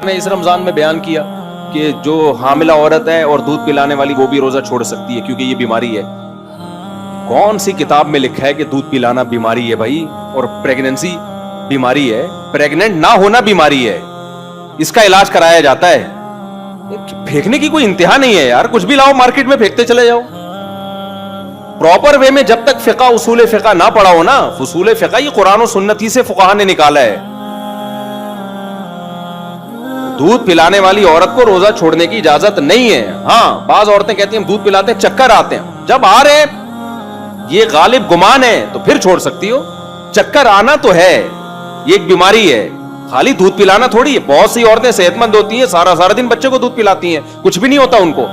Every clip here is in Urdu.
نے اس رمضان میں بیان کیا کہ جو حاملہ عورت ہے اور دودھ پلانے والی وہ بھی روزہ چھوڑ سکتی ہے کیونکہ یہ بیماری ہے. کون سی کتاب میں لکھا ہے کہ دودھ پلانا بیماری ہے بھائی؟ اور پریگننسی بیماری ہے؟ پریگننٹ نہ ہونا بیماری ہے, اس کا علاج کرایا جاتا ہے. پھینکنے کی کوئی انتہا نہیں ہے یار, کچھ بھی لاؤ مارکیٹ میں پھینکتے چلے جاؤ. پراپر وے میں جب تک فقہ اصول فقہ نہ پڑھا ہو نا, اصول فقہ یہ قرآن و سنت ہی سے فقہا نے نکالا ہے. دودھ پلانے والی عورت کو روزہ چھوڑنے کی اجازت نہیں ہے. ہاں بعض عورتیں کہتی ہیں ہم دودھ پلاتے ہیں, چکر آتے ہیں, جب آ رہے یہ غالب گمان ہے تو پھر چھوڑ سکتی ہو. چکر آنا تو ہے, یہ ایک بیماری ہے, خالی دودھ پلانا تھوڑی ہے. بہت سی عورتیں صحت مند ہوتی ہیں, سارا دن بچے کو دودھ پلاتی ہیں, کچھ بھی نہیں ہوتا ان کو.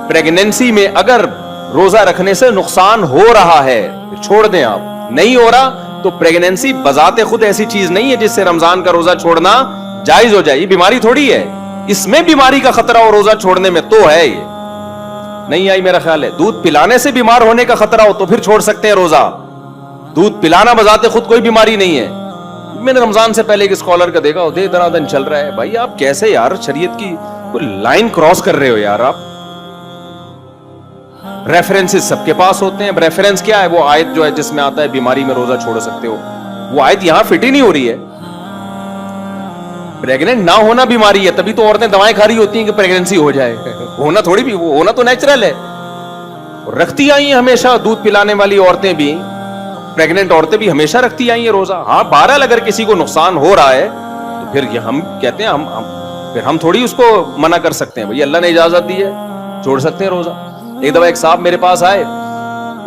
پریگننسی میں اگر روزہ رکھنے سے نقصان ہو رہا ہے چھوڑ دیں آپ, نہیں ہو رہا تو پریگننسی بذات خود ایسی چیز نہیں ہے جس سے رمضان کا روزہ چھوڑنا جائز ہو جائے. یہ بیماری تھوڑی ہے, اس میں بیماری کا خطرہ ہو روزہ چھوڑنے میں تو ہے. یہ نہیں آئی میرا خیال ہے. دودھ پلانے سے بیمار ہونے کا خطرہ ہو تو پھر چھوڑ سکتے ہیں روزہ. دودھ پلانا بذات خود کوئی بیماری نہیں ہے. میں نے رمضان سے پہلے ایک اسکالر کا دیکھا, دے دن چل رہا ہے. بھائی آپ کیسے یار شریعت کی کوئی لائن کراس کر رہے ہو یار آپ. ریفرنسز سب کے پاس ہوتے ہیں. ریفرنس کیا ہے؟ وہ آیت جو ہے جس میں آتا ہے بیماری میں روزہ چھوڑ سکتے ہو, وہ آیت یہاں فٹ ہی نہیں ہو رہی ہے. پریگننٹ نہ ہونا بیماری ہے, تبھی تو عورتیں دوائیں کھا رہی ہوتی ہیں کہ پریگننسی ہو جائے. ہونا تھوڑی بھی, ہونا تو نیچرل ہے. رکھتی آئی ہیں ہمیشہ دودھ پلانے والی عورتیں بھی, پریگننٹ عورتیں بھی ہمیشہ رکھتی آئی ہیں روزہ. ہاں بہرحال اگر کسی کو نقصان ہو رہا ہے تو پھر ہم کہتے ہیں پھر ہم تھوڑی اس کو منع کر سکتے ہیں. بھئی اللہ نے اجازت دی ہے, چھوڑ سکتے ہیں روزہ. ایک دفعہ ایک صاحب میرے پاس آئے,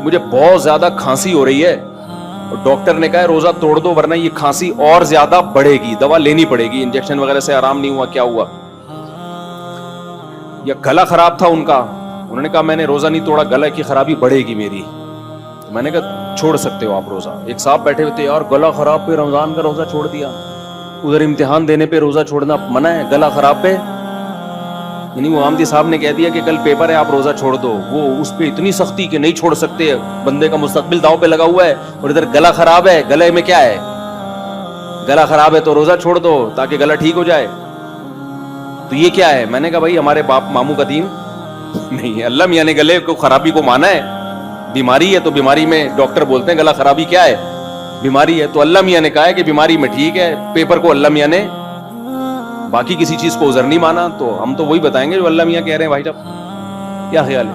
مجھے بہت زیادہ کھانسی ہو رہی ہے اور ڈاکٹر نے کہا روزہ توڑ دو ورنہ یہ کھانسی اور زیادہ بڑھے گی, دوا لینی پڑے گی. انجیکشن وغیرہ سے آرام نہیں ہوا, کیا ہوا, یا گلا خراب تھا ان کا. انہوں نے کہا میں نے روزہ نہیں توڑا, گلا کی خرابی بڑھے گی میری. میں نے کہا چھوڑ سکتے ہو آپ روزہ. ایک صاحب بیٹھے ہوئے تھے, یار گلا خراب پہ رمضان کا روزہ چھوڑ دیا, ادھر امتحان دینے پہ روزہ چھوڑنا منع ہے, گلا خراب پہ. یعنی وہ آمدی صاحب نے کہہ دیا کہ کل پیپر ہے آپ روزہ چھوڑ دو. وہ اس پہ اتنی سختی کہ نہیں چھوڑ سکتے, بندے کا مستقبل داؤ پہ لگا ہوا ہے, اور ادھر گلا خراب ہے. گلے میں کیا ہے, گلا خراب ہے تو روزہ چھوڑ دو تاکہ گلا ٹھیک ہو جائے. تو یہ کیا ہے؟ میں نے کہا بھائی ہمارے باپ ماموں کا دین نہیں ہے. اللہ میاں نے گلے کو خرابی کو مانا ہے. بیماری ہے تو بیماری میں ڈاکٹر بولتے ہیں گلا خرابی کیا ہے, بیماری ہے. تو اللہ میاں نے کہا ہے کہ بیماری میں ٹھیک ہے. پیپر کو اللہ میاں نے, باقی کسی چیز کو عذر نہیں مانا. تو ہم تو وہی بتائیں گے جو اللہ میاں کہہ رہے ہیں. بھائی صاحب کیا خیال ہے؟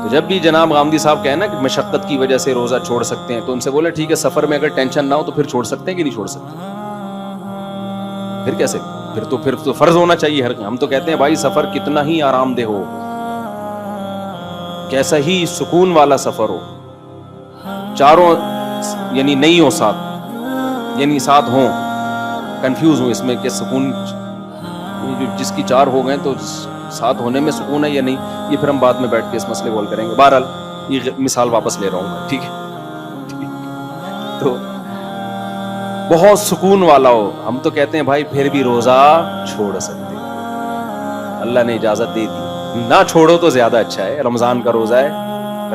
تو جب بھی جناب غامدی صاحب کہیں نا کہ مشقت کی وجہ سے روزہ چھوڑ سکتے ہیں, تو ان سے بولے ٹھیک ہے سفر میں اگر ٹینشن نہ ہو تو پھر چھوڑ سکتے ہیں کہ نہیں چھوڑ سکتے؟ پھر کیسے, پھر تو فرض ہونا چاہیے ہر. ہم تو کہتے ہیں بھائی سفر کتنا ہی آرام دہ ہو, کیسا ہی سکون والا سفر ہو, چاروں یعنی نہیں ہو ساتھ, یعنی ساتھ ہوں, کنفیوز ہوں اس میں کہ سکون جس کی چار ہو گئے تو ساتھ ہونے میں سکون ہے یا نہیں, یہ پھر ہم بعد میں بیٹھ کے اس مسئلے کو حل کریں گے. بہرحال یہ مثال واپس لے رہا ہوں میں, ٹھیک ہے. تو بہت سکون والا ہو, ہم تو کہتے ہیں بھائی پھر بھی روزہ چھوڑ سکتے, اللہ نے اجازت دے دی. نہ چھوڑو تو زیادہ اچھا ہے. رمضان کا روزہ ہے,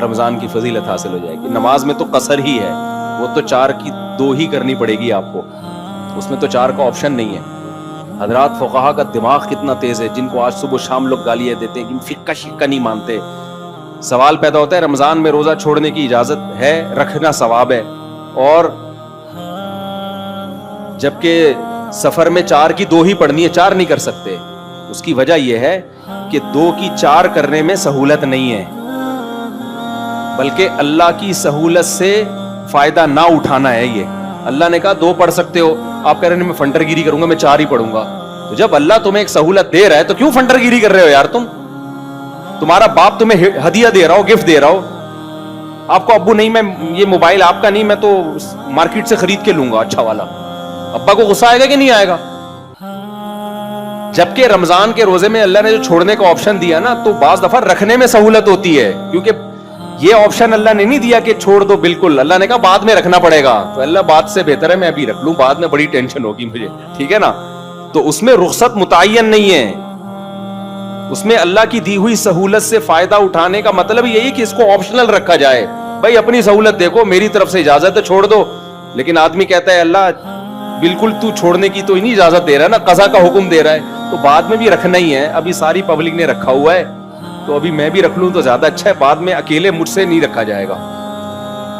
رمضان کی فضیلت حاصل ہو جائے گی. نماز میں تو قصر ہی ہے, وہ تو 4 کی 2 ہی کرنی پڑے گی آپ کو, اس میں تو 4 کا آپشن نہیں ہے. حضرات فقہا کا دماغ کتنا تیز ہے, جن کو آج صبح شام لوگ گالیاں دیتے ہیں کہ فقہ شقہ نہیں مانتے. سوال پیدا ہوتا ہے رمضان میں روزہ چھوڑنے کی اجازت ہے, رکھنا ثواب ہے, اور جبکہ سفر میں 4 کی 2 ہی پڑھنی ہے, 4 نہیں کر سکتے. اس کی وجہ یہ ہے کہ 2 کی 4 کرنے میں سہولت نہیں ہے, بلکہ اللہ کی سہولت سے فائدہ نہ اٹھانا ہے. یہ اللہ نے کہا 2 پڑھ سکتے ہو, آپ کہہ رہے ہیں میں فنٹر گیری کروں گا, میں 4 ہی پڑھوں گا. تو جب اللہ تمہیں ایک سہولت دے رہا ہے تو کیوں فنٹر گیری کر رہے ہو یار؟ تمہارا باپ تمہیں ہدیہ دے رہا ہو, گفٹ دے رہا ہو, آپ کو ابو نہیں میں یہ موبائل آپ کا نہیں, میں تو مارکیٹ سے خرید کے لوں گا اچھا والا, ابا کو غصہ آئے گا کہ نہیں آئے گا؟ جبکہ رمضان کے روزے میں اللہ نے جو چھوڑنے کا آپشن دیا نا, تو بعض دفعہ رکھنے میں سہولت ہوتی ہے, کیونکہ یہ آپشن اللہ نے نہیں دیا کہ چھوڑ دو بالکل. اللہ نے کہا بعد میں رکھنا پڑے گا, تو اللہ بات سے بہتر ہے میں ابھی رکھ لوں, بعد میں بڑی ٹینشن ہوگی مجھے, ٹھیک ہے نا. تو اس میں رخصت متعین نہیں ہے, اس میں اللہ کی دی ہوئی سہولت سے فائدہ اٹھانے کا مطلب یہی کہ اس کو آپشنل رکھا جائے. بھائی اپنی سہولت دیکھو, میری طرف سے اجازت ہے چھوڑ دو. لیکن آدمی کہتا ہے اللہ بالکل تو چھوڑنے کی تو ہی نہیں اجازت دے رہا ہے نا, قضا کا حکم دے رہا ہے, تو بعد میں بھی رکھنا ہی ہے. ابھی ساری پبلک نے رکھا ہوا ہے تو ابھی میں بھی رکھ لوں تو زیادہ اچھا ہے, بعد میں اکیلے مجھ سے نہیں رکھا جائے گا.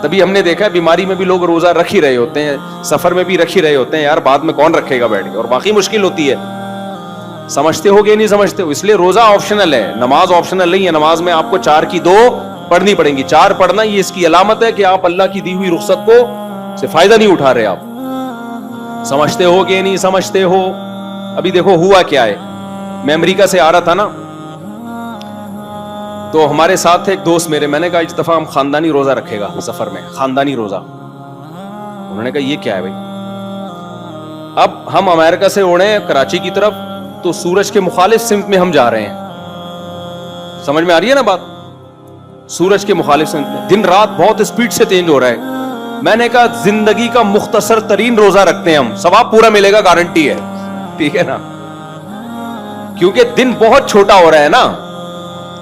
تبھی ہم نے دیکھا بیماری میں بھی لوگ روزہ رکھ ہی رہے ہوتے ہیں, سفر میں بھی رکھ ہی رہے ہوتے ہیں. یار بعد میں کون رکھے گا بیٹھ کے, اور باقی مشکل ہوتی ہے. سمجھتے ہو گے نہیں سمجھتے ہو, اس لیے روزہ آپشنل ہے, نماز آپشنل نہیں ہے. نماز میں آپ کو 4 کی 2 پڑھنی پڑیں گی. 4 پڑھنا یہ اس کی علامت ہے کہ آپ اللہ کی دی ہوئی رخصت کو سے فائدہ نہیں اٹھا رہے. آپ سمجھتے ہو کہ نہیں سمجھتے ہو. ابھی دیکھو ہوا کیا ہے, میں امریکہ سے آ رہا تھا نا, تو ہمارے ساتھ تھے ایک دوست میرے. میں نے کہا اس دفعہ ہم خاندانی روزہ رکھے گا سفر میں, خاندانی روزہ. انہوں نے کہا یہ کیا ہے بھائی. اب ہم امریکہ سے اڑے کراچی کی طرف, تو سورج کے مخالف سمت میں ہم جا رہے ہیں. سمجھ میں آ رہی ہے نا بات, سورج کے مخالف سمت میں. دن رات بہت اسپیڈ سے چینج ہو رہا ہے. میں نے کہا زندگی کا مختصر ترین روزہ رکھتے ہیں ہم, ثواب پورا ملے گا, گارنٹی ہے. ٹھیک ہے نا, کیونکہ دن بہت چھوٹا ہو رہا ہے نا.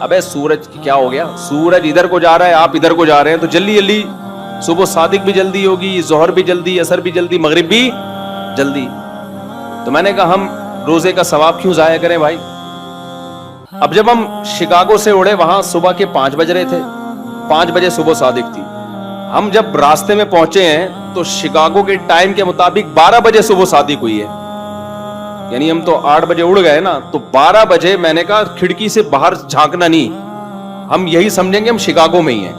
ابے سورج کیا ہو گیا, سورج ادھر کو جا رہا ہے, آپ ادھر کو جا رہے ہیں, تو جلدی جلدی صبح صادق بھی جلدی ہوگی, ظہر بھی جلدی, عصر بھی جلدی, مغرب بھی جلدی. تو میں نے کہا ہم روزے کا ثواب کیوں ضائع کریں بھائی. اب جب ہم شکاگو سے اڑے, وہاں صبح کے 5 بج رہے تھے, 5 بجے صبح صادق تھی. ہم جب راستے میں پہنچے ہیں تو شکاگو کے ٹائم کے مطابق 12 بجے صبح صادق ہوئی ہے. یعنی ہم تو 8 بجے اڑ گئے نا, تو 12 بجے میں نے کہا کھڑکی سے باہر جھانکنا نہیں, ہم یہی سمجھیں گے ہم شکاگو میں ہی ہیں,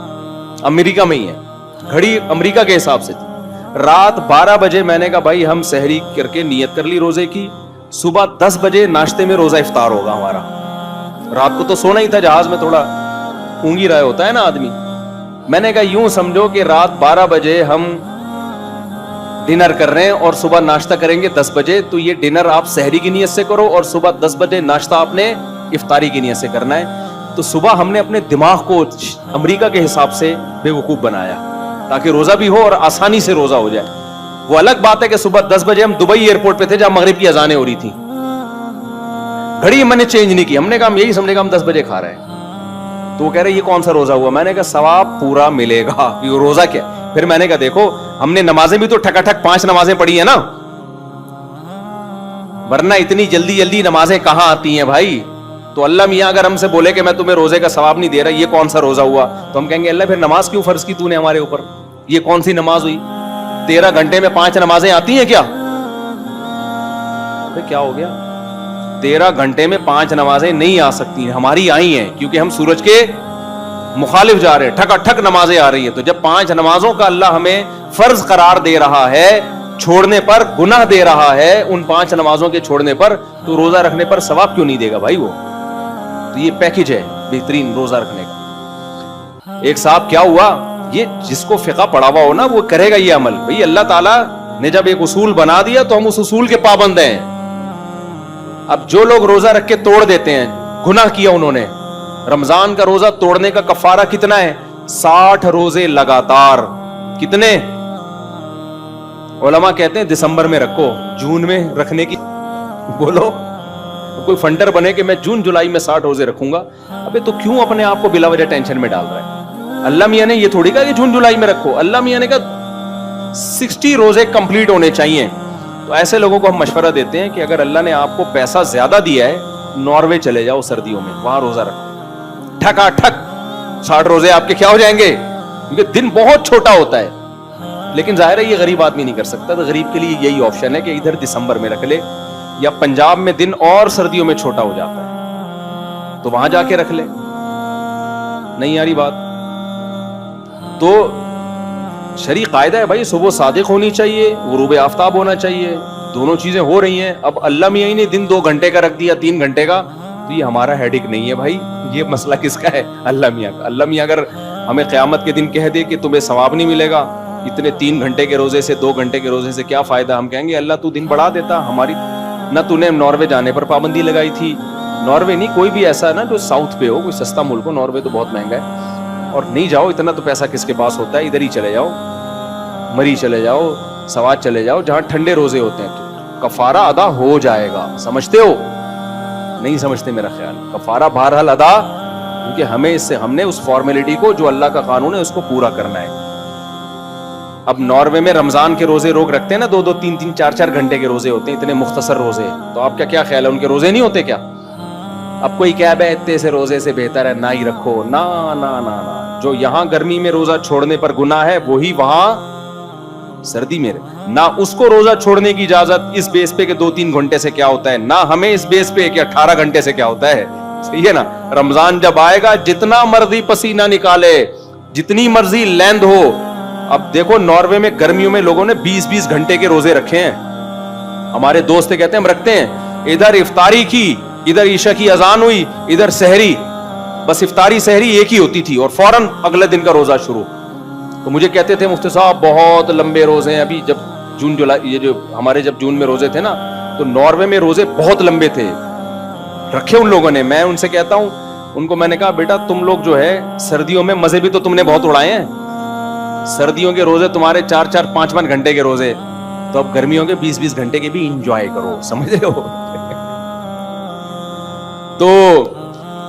امریکہ میں ہی ہیں. گھڑی امریکہ کے حساب سے تھی. رات 12 بجے میں نے کہا بھائی ہم سحری کر کے نیت کر لی روزے کی, صبح 10 بجے ناشتے میں روزہ افطار ہوگا ہمارا. رات کو تو سونا ہی تھا, جہاز میں تھوڑا اونگ ہی رہا ہوتا ہے نا آدمی. میں نے کہا یوں سمجھو کہ رات 12 بجے ہم ڈنر کر رہے ہیں اور صبح ناشتہ کریں گے 10 بجے, تو یہ ڈنر آپ سحری کی نیت سے کرو اور صبح 10 بجے ناشتہ آپ نے افطاری کی نیت سے کرنا ہے. تو صبح ہم نے اپنے دماغ کو امریکہ کے حساب سے بے وقوف بنایا تاکہ روزہ بھی ہو اور آسانی سے روزہ ہو جائے. وہ الگ بات ہے کہ صبح 10 بجے ہم دبئی ایئرپورٹ پہ تھے جہاں مغرب کی اذانیں ہو رہی تھی, گھڑی میں نے چینج نہیں کی. ہم نے کہا ہم یہی سمجھے گا ہم 10 بجے کھا رہے ہیں. تو وہ کہہ رہے یہ کون سا روزہ ہوا. میں نے کہا ثواب پورا ملے گا. یہ روزہ کیا. پھر میں نے کہا دیکھو ہم نے نمازیں بھی تو ٹھکا ٹھک 5 نمازیں پڑھی ہیں نا, ورنہ اتنی جلدی جلدی نمازیں کہاں آتی ہیں بھائی. تو اللہ میاں اگر ہم سے بولے کہ میں تمہیں روزے کا ثواب نہیں دے رہا, یہ کون سا روزہ ہوا, تو ہم کہیں گے اللہ پھر نماز کیوں فرض کی تو نے ہمارے اوپر, یہ کون سی نماز ہوئی. 13 گھنٹے میں 5 نمازیں آتی ہیں کیا. کیا ہو گیا, 13 گھنٹے میں 5 نمازیں نہیں آ سکتی, ہماری آئی ہیں کیونکہ ہم سورج کے مخالف جا رہے ہیں, ٹھکا ٹھک نمازیں آ رہی ہیں. تو جب 5 نمازوں کا اللہ ہمیں فرض قرار دے رہا ہے, چھوڑنے پر گناہ دے رہا ہے ان 5 نمازوں کے چھوڑنے پر, تو روزہ رکھنے پر ثواب کیوں نہیں دے گا بھائی وہ. تو یہ پیکج ہے بہترین روزہ رکھنے کا. ایک صاحب کیا ہوا, یہ جس کو فقہ پڑھا ہوا ہو نا وہ کرے گا یہ عمل. بھئی اللہ تعالیٰ نے جب ایک اصول بنا دیا تو ہم اس اصول کے پابند ہیں. اب جو لوگ روزہ رکھ کے توڑ دیتے ہیں, گناہ کیا انہوں نے. رمضان کا روزہ توڑنے کا کفارہ کتنا ہے, 60 روزے لگاتار. کتنے علماء کہتے ہیں دسمبر میں رکھو, جون میں رکھنے کی بولو. کوئی فنڈر بنے کہ میں جون جولائی میں 60 روزے رکھوں گا, ابے تو کیوں اپنے آپ کو بلا وجہ ٹینشن میں ڈال رہا ہے. اللہ میاں نے یہ تھوڑی کہا کہ جون جولائی میں رکھو, اللہ میاں نے کہا 60 روزے کمپلیٹ ہونے چاہیے. تو ایسے لوگوں کو ہم مشورہ دیتے ہیں کہ اگر اللہ نے آپ کو پیسہ زیادہ دیا ہے, ناروے چلے جاؤ سردیوں میں, وہاں روزہ رکھو, ٹھکا ٹھک 60 روزے آپ کے کیا ہو جائیں گے, کیونکہ دن بہت چھوٹا ہوتا ہے. لیکن ظاہر ہے یہ غریب آدمی نہیں کر سکتا, تو غریب کے لیے یہی آپشن ہے کہ ادھر دسمبر میں رکھ لے, یا پنجاب میں دن اور سردیوں میں چھوٹا ہو جاتا ہے تو وہاں جا کے رکھ لے. نہیں آ رہی بات. تو شرعی قاعدہ ہے بھائی, صبح صادق ہونی چاہیے, غروب آفتاب ہونا چاہیے, دونوں چیزیں ہو رہی ہیں. اب اللہ میاں ہی نے دن 2 گھنٹے کا رکھ دیا, 3 گھنٹے کا, تو یہ ہمارا ہیڈک نہیں ہے بھائی. یہ مسئلہ کس کا ہے, اللہ میاں کا. اللہ میاں اگر ہمیں قیامت کے دن کہہ دے کہ تمہیں ثواب نہیں ملے گا اتنے 3 گھنٹے کے روزے سے, 2 گھنٹے کے روزے سے کیا فائدہ, ہم کہیں گے اللہ تو دن بڑھا دیتا. ہماری نہ تو نے ناروے جانے پر پابندی لگائی تھی, ناروے نہیں کوئی بھی ایسا نا جو ساؤتھ پہ ہو, کوئی سستا ملک ہو, ناروے تو بہت مہنگا ہے, اور نہیں جاؤ, اتنا تو پیسہ کس کے پاس ہوتا ہے, ادھر ہی چلے جاؤ, مری چلے جاؤ, سوات چلے جاؤ, جہاں ٹھنڈے روزے ہوتے ہیں, تو کفارہ ادا ہو جائے گا. سمجھتے ہو نہیں سمجھتے, میرا خیال کفارہ بہرحال ادا, کیونکہ ہمیں اس سے ہم نے اس فارمیلٹی کو جو اللہ کا قانون ہے اس کو پورا کرنا ہے. اب ناروے میں رمضان کے روزے روک رکھتے ہیں نا, 2-2 3-3 4-4 گھنٹے کے روزے ہوتے ہیں, اتنے مختصر روزے. تو آپ کا کیا خیال ہے, ان کے روزے نہیں ہوتے کیا؟ اب کوئی کہہ بے اتنے سے روزے سے بہتر ہے نہ ہی رکھو. نا نا نا نا, جو یہاں گرمی میں روزہ چھوڑنے پر گناہ ہے وہی وہاں سردی میں نہ, اس کو روزہ چھوڑنے کی اجازت اس بیس پہ کہ 2-3 گھنٹے سے کیا ہوتا ہے, نہ ہمیں اس بیس پہ کہ 18 گھنٹے سے کیا ہوتا ہے. صحیح ہے نا. رمضان جب آئے گا جتنا مرضی پسینہ نکالے, جتنی مرضی لیند ہو. اب دیکھو ناروے میں گرمیوں میں لوگوں نے 20-20 گھنٹے کے روزے رکھے ہیں. ہمارے دوست کہتے ہیں ہم رکھتے ہیں, ادھر افطاری کی, ادھر عشاء کی اذان ہوئی, ادھر سحری, بس افطاری سحری ایک ہی ہوتی تھی اور فوراً اگلے دن کا روزہ شروع. تو مجھے کہتے تھے مفتی صاحب بہت لمبے روزے ہیں. ابھی جب جون جولائی, یہ جو ہمارے جب جون میں روزے تھے نا, تو ناروے میں روزے بہت لمبے تھے رکھے ان لوگوں نے. میں ان سے کہتا ہوں, ان کو میں نے کہا بیٹا تم لوگ جو ہے سردیوں میں مزے بھی تو تم نے بہت اڑائے ہیں. سردیوں کے روزے تمہارے 4-4 5-5 گھنٹے کے روزے, تو اب گرمیوں کے 20-20 گھنٹے کے بھی انجوائے کرو. سمجھ رہے ہو؟ تو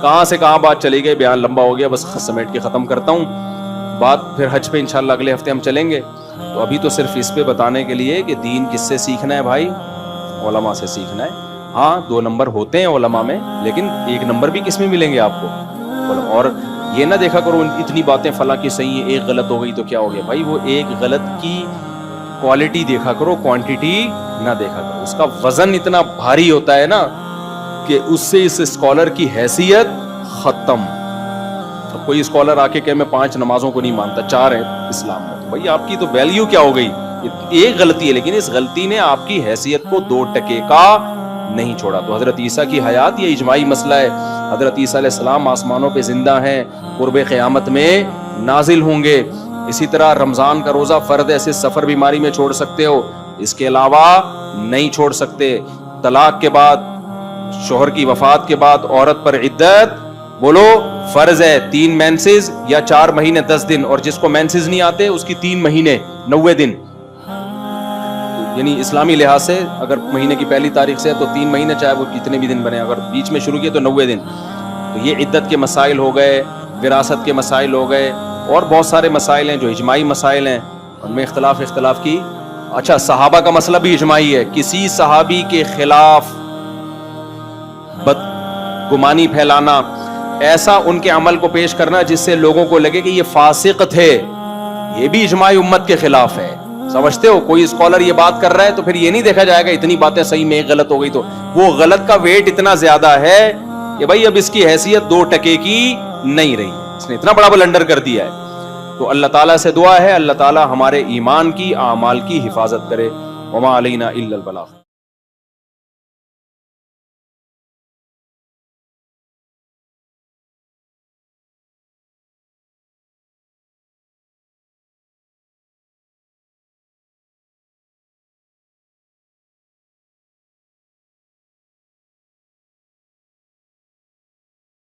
کہاں سے کہاں بات چلی گئی, بیان لمبا ہو گیا, بس سمیٹ کے ختم کرتا ہوں بات. پھر حج پہ انشاءاللہ اگلے ہفتے ہم چلیں گے. تو ابھی تو صرف اس پہ بتانے کے لیے کہ دین کس سے سیکھنا ہے بھائی, علماء سے سیکھنا ہے. ہاں 2 نمبر ہوتے ہیں علماء میں, لیکن 1 نمبر بھی کس میں ملیں گے آپ کو. اور یہ نہ دیکھا کرو اتنی باتیں فلاں کی صحیح ہیں, ایک غلط ہو گئی تو کیا ہو گیا بھائی. وہ ایک غلط کی کوالٹی دیکھا کرو, کوانٹیٹی نہ دیکھا کرو. اس کا وزن اتنا بھاری ہوتا ہے نا کہ اس سے اس اسکالر کی حیثیت ختم. اب کوئی اسکالر آ کے کہ میں 5 نمازوں کو نہیں مانتا, 4 ہیں اسلام میں, تو بھائی آپ کی تو ویلیو کیا ہو گئی. ایک غلطی ہے لیکن اس غلطی نے آپ کی حیثیت کو 2 ٹکے کا نہیں چھوڑا. تو حضرت عیسیٰ کی حیات یہ اجماعی مسئلہ ہے. حضرت عیسیٰ علیہ السلام آسمانوں پہ زندہ ہیں, قرب قیامت میں نازل ہوں گے. اسی طرح رمضان کا روزہ فرض ہے, صرف سفر بیماری میں چھوڑ سکتے ہو, اس کے علاوہ نہیں چھوڑ سکتے. طلاق کے بعد, شوہر کی وفات کے بعد عورت پر عدت بولو فرض ہے 3 مینسز یا 4 مہینے 10 دن, اور جس کو مینسز نہیں آتے اس کی 3 مہینے 90 دن. یعنی اسلامی لحاظ سے اگر مہینے کی پہلی تاریخ سے ہے تو 3 مہینے, چاہے وہ کتنے بھی دن بنے, اگر بیچ میں شروع کیے تو 90 دن. تو یہ عدت کے مسائل ہو گئے, وراثت کے مسائل ہو گئے, اور بہت سارے مسائل ہیں جو اجماعی مسائل ہیں, ان میں اختلاف کی. اچھا صحابہ کا مسئلہ بھی اجماعی ہے. کسی صحابی کے خلاف بدگمانی پھیلانا, ایسا ان کے عمل کو پیش کرنا جس سے لوگوں کو لگے کہ یہ فاسق تھے, یہ بھی اجماعی امت کے خلاف ہے. سمجھتے ہو؟ کوئی اسکالر یہ بات کر رہا ہے تو پھر یہ نہیں دیکھا جائے گا اتنی باتیں صحیح میں ایک غلط ہو گئی, تو وہ غلط کا ویٹ اتنا زیادہ ہے کہ بھائی اب اس کی حیثیت 2 ٹکے کی نہیں رہی, اس نے اتنا بڑا بلنڈر کر دیا ہے. تو اللہ تعالیٰ سے دعا ہے اللہ تعالیٰ ہمارے ایمان کی, اعمال کی حفاظت کرے. وما علینا الا البلاغ.